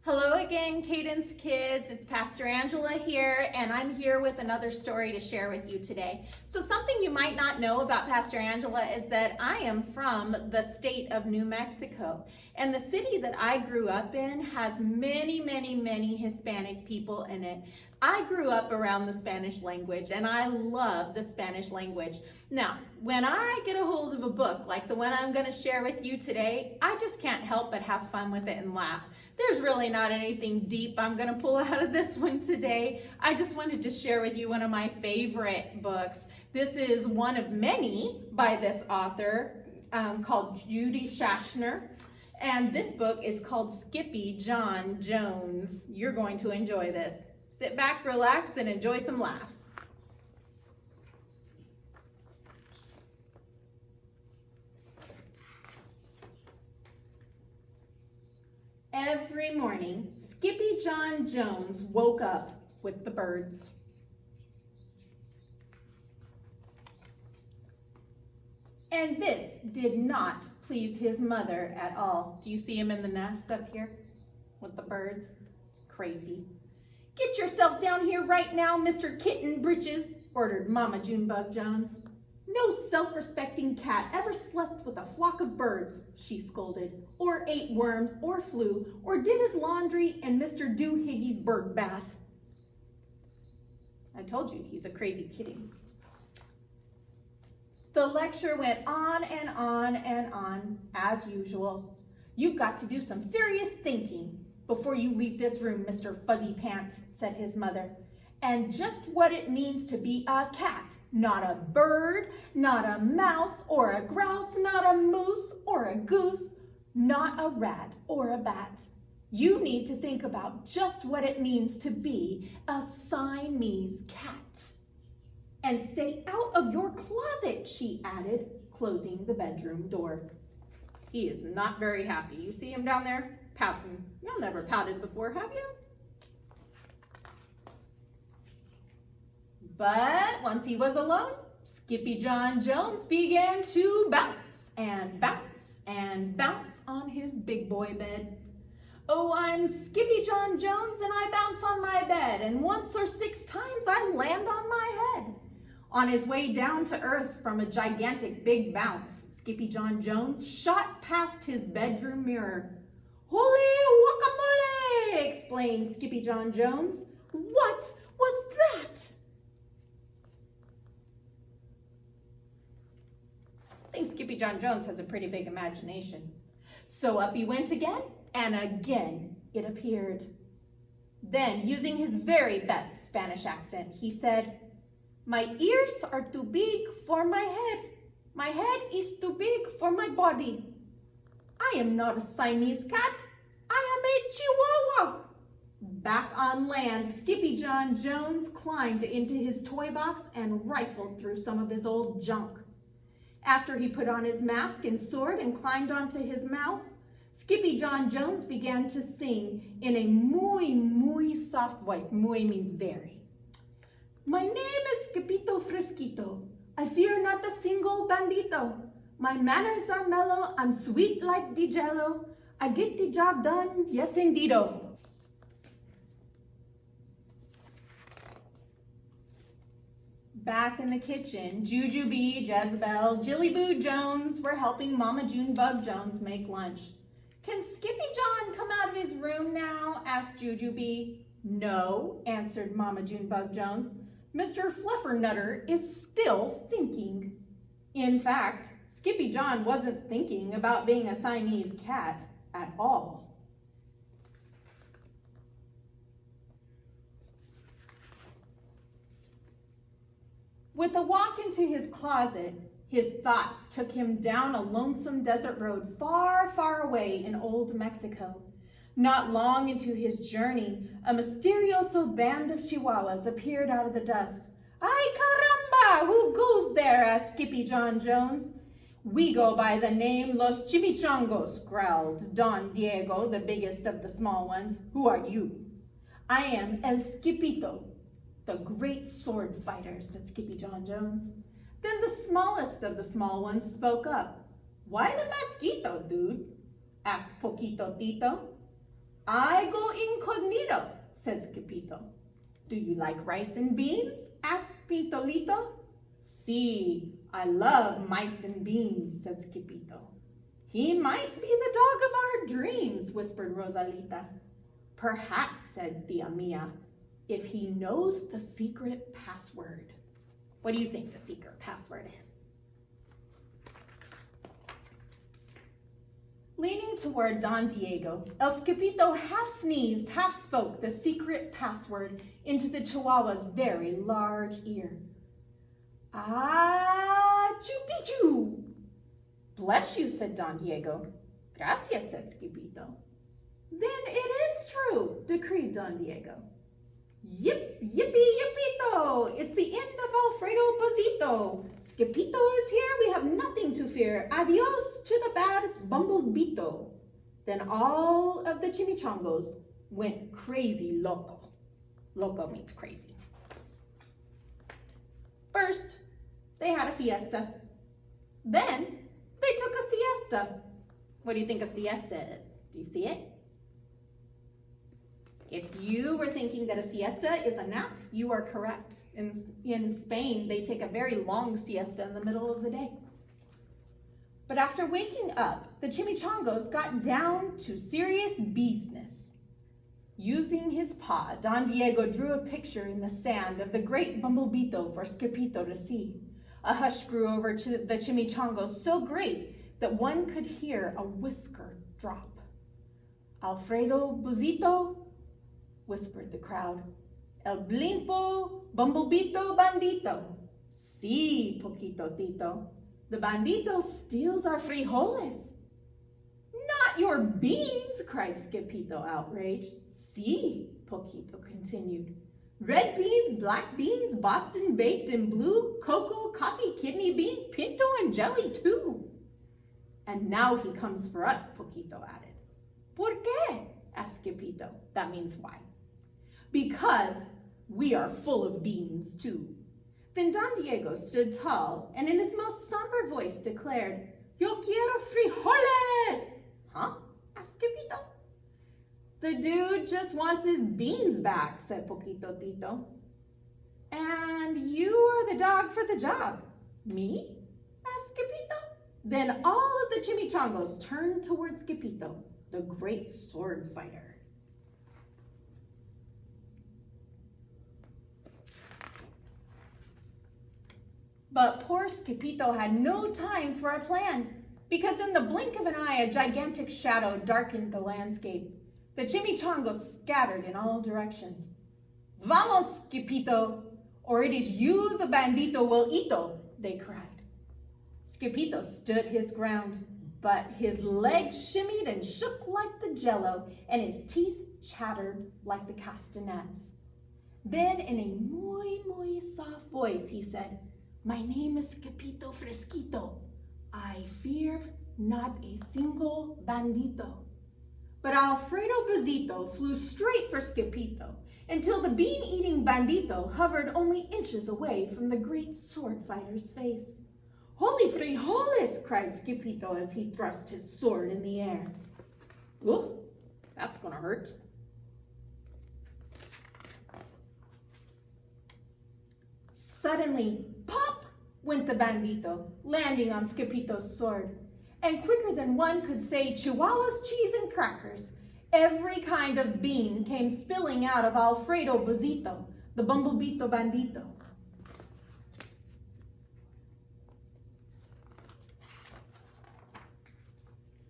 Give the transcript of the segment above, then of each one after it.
Hello again, Cadence Kids. It's Pastor Angela here, and I'm here with another story to share with you today. So something you might not know about Pastor Angela is that I am from the state of New Mexico, and the city that I grew up in has many Hispanic people in it. I grew up around the Spanish language, and I love the Spanish language. Now, when I get a hold of a book like the one I'm going to share with you today, I just can't help but have fun with it and laugh. There's really not anything deep I'm going to pull out of this one today. I just wanted to share with you one of my favorite books. This is one of many by this author called Judy Schachner. And this book is called Skippyjon Jones. You're going to enjoy this. Sit back, relax, and enjoy some laughs. Every morning, Skippyjon Jones woke up with the birds. And this did not please his mother at all. Do you see him in the nest up here with the birds? Crazy. "Get yourself down here right now, Mr. Kitten Britches," ordered Mama Junebug Jones. "No self-respecting cat ever slept with a flock of birds," she scolded, "or ate worms, or flew, or did his laundry in Mr. Doohiggy's bird bath." I told you, he's a crazy kitty. The lecture went on and on and on, as usual. "You've got to do some serious thinking before you leave this room, Mr. Fuzzy Pants," said his mother. "And just what it means to be a cat, not a bird, not a mouse or a grouse, not a moose or a goose, not a rat or a bat. You need to think about just what it means to be a Siamese cat. And stay out of your closet," she added, closing the bedroom door. He is not very happy. You see him down there pouting. Y'all never pouted before, have you? But once he was alone, Skippyjon Jones began to bounce and bounce and bounce on his big boy bed. "Oh, I'm Skippyjon Jones and I bounce on my bed, and once or 6 times I land on my head." On his way down to earth from a gigantic big bounce, Skippyjon Jones shot past his bedroom mirror. "Holy guacamole!" exclaimed Skippyjon Jones. "What was that?" I think Skippyjon Jones has a pretty big imagination. So up he went again, and again it appeared. Then, using his very best Spanish accent, he said, "My ears are too big for my head. My head is too big for my body. I am not a Siamese cat. I am a Chihuahua." Back on land, Skippyjon Jones climbed into his toy box and rifled through some of his old junk. After he put on his mask and sword and climbed onto his mouse, Skippyjon Jones began to sing in a muy soft voice. Muy means very. "My name is Skippito Frisquito. I fear not a single bandito. My manners are mellow and sweet like the jello. I get the job done, yes indeedo." Back in the kitchen, Judy, Jezebel, Jillyboo Jones were helping Mama Junebug Jones make lunch. "Can Skippyjon come out of his room now?" asked Judy. "No," answered Mama Junebug Jones. "Mr. Fluffernutter is still thinking." In fact, Skippyjon wasn't thinking about being a Siamese cat at all. With a walk into his closet, his thoughts took him down a lonesome desert road far away in old Mexico. Not long into his journey, a mysterioso band of Chihuahuas appeared out of the dust. "Ay caramba, who goes there?" asked Skippyjon Jones. "We go by the name Los Chimichangos," growled Don Diego, the biggest of the small ones. "Who are you?" "I am El Skippito, the great sword fighter," said Skippyjon Jones. Then the smallest of the small ones spoke up. "Why the mosquito, dude?" asked Poquito Tito. I go incognito, said Skippito. Do you like rice and beans? Asked Pintolito. Si, I love mice and beans, said Skippito. He might be the dog of our dreams, whispered Rosalita. Perhaps, said Tia Mia, if he knows the secret password. What do you think the secret password is? Leaning toward Don Diego, El Skippito half sneezed, half spoke the secret password into the Chihuahua's very large ear. Ah, chupichu! Bless you, said Don Diego. Gracias, said Skippito. Then it is true, decreed Don Diego. Yip, yippee, yippito! It's the end of Alfredo Bozito. Skippito is here, we have nothing to fear. Adios to the bad Bumblebito. Then all of the chimichangos went crazy loco. Loco means crazy. First, they had a fiesta. Then, they took a siesta. What do you think a siesta is? Do you see it? If you were thinking that a siesta is a nap, you are correct. In Spain, they take a very long siesta in the middle of the day. But after waking up, the chimichangos got down to serious business. Using his paw, Don Diego drew a picture in the sand of the great Bumblebito for Skippito to see. A hush grew over the chimichangos so great that one could hear a whisker drop. Alfredo Buzito, whispered the crowd. El blimpo, Bumblebito bandito. Si, Poquito Tito. The bandito steals our frijoles. Not your beans, cried Skippito, outraged. Si, Poquito continued. Red beans, black beans, Boston baked and blue, cocoa, coffee, kidney beans, pinto, and jelly too. And now he comes for us, Poquito added. ¿Por qué? Asked Skippito. That means why. Because we are full of beans too. Then Don Diego stood tall and in his most somber voice declared, Yo quiero frijoles! Huh? Asked Skippito. The dude just wants his beans back, said Poquito Tito. And you are the dog for the job. Me? Asked Skippito. Then all of the chimichangos turned toward Skippito, the great sword fighter. But poor Skippito had no time for a plan, because in the blink of an eye, a gigantic shadow darkened the landscape. The chimichangos scattered in all directions. Vamos, Skippito, or it is you the bandito will eato, they cried. Skippito stood his ground, but his legs shimmied and shook like the jello, and his teeth chattered like the castanets. Then in a muy soft voice, he said, My name is Skippito Fresquito. I fear not a single bandito. But Alfredo Buzito flew straight for Skippito until the bean-eating bandito hovered only inches away from the great sword fighter's face. Holy frijoles, cried Skippito as he thrust his sword in the air. Ooh, that's gonna hurt. Suddenly, pop, went the bandito, landing on Skippito's sword. And quicker than one could say Chihuahua's cheese and crackers, every kind of bean came spilling out of Alfredo Buzito, the Bumblebito bandito.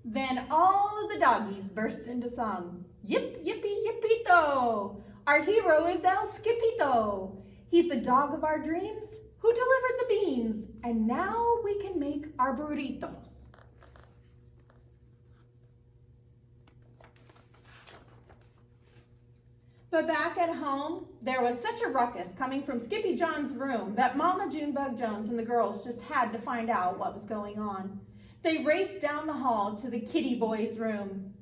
Then all of the doggies burst into song. Yip, yippee, yippito! Our hero is El Skippito. He's the dog of our dreams who delivered the beans, and now we can make our burritos. But back at home, there was such a ruckus coming from Skippyjon's room that Mama Junebug Jones and the girls just had to find out what was going on. They raced down the hall to the kitty boy's room.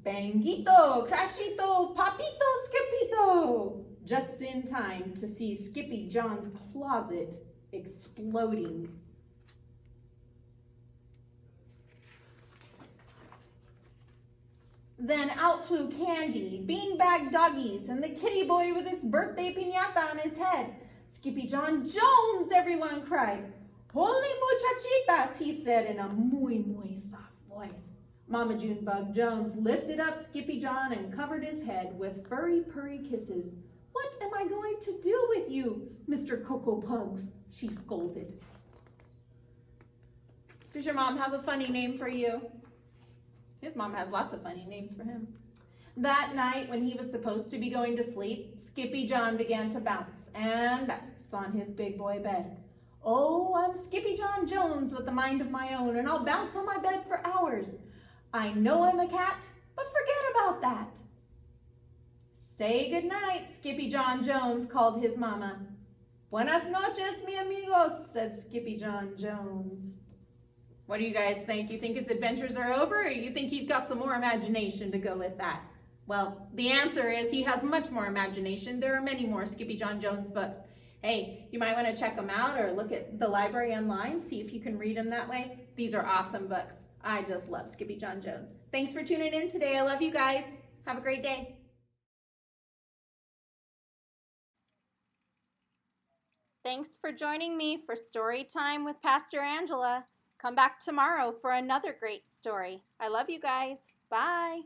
Bangito, crashito, papito, Skippito! Just in time to see Skippyjon's closet exploding. Then out flew Candy, beanbag doggies, and the kitty boy with his birthday piñata on his head. Skippyjon Jones, everyone cried. Holy muchachitas, he said in a muy soft voice. Mama Junebug Jones lifted up Skippyjon and covered his head with furry purry kisses. What am I going to do with you, Mr. Cocoa Pugs? She scolded. Does your mom have a funny name for you? His mom has lots of funny names for him. That night, when he was supposed to be going to sleep, Skippyjon began to bounce and bounce on his big boy bed. Oh, I'm Skippyjon Jones with a mind of my own, and I'll bounce on my bed for hours. I know I'm a cat, but forget about that. Say goodnight, Skippyjon Jones, called his mama. Buenas noches, mi amigos, said Skippyjon Jones. What do you guys think? You think his adventures are over, or you think he's got some more imagination to go with that? Well, the answer is he has much more imagination. There are many more Skippyjon Jones books. Hey, you might want to check them out or look at the library online, see if you can read them that way. These are awesome books. I just love Skippyjon Jones. Thanks for tuning in today. I love you guys. Have a great day. Thanks for joining me for Story Time with Pastor Angela. Come back tomorrow for another great story. I love you guys. Bye.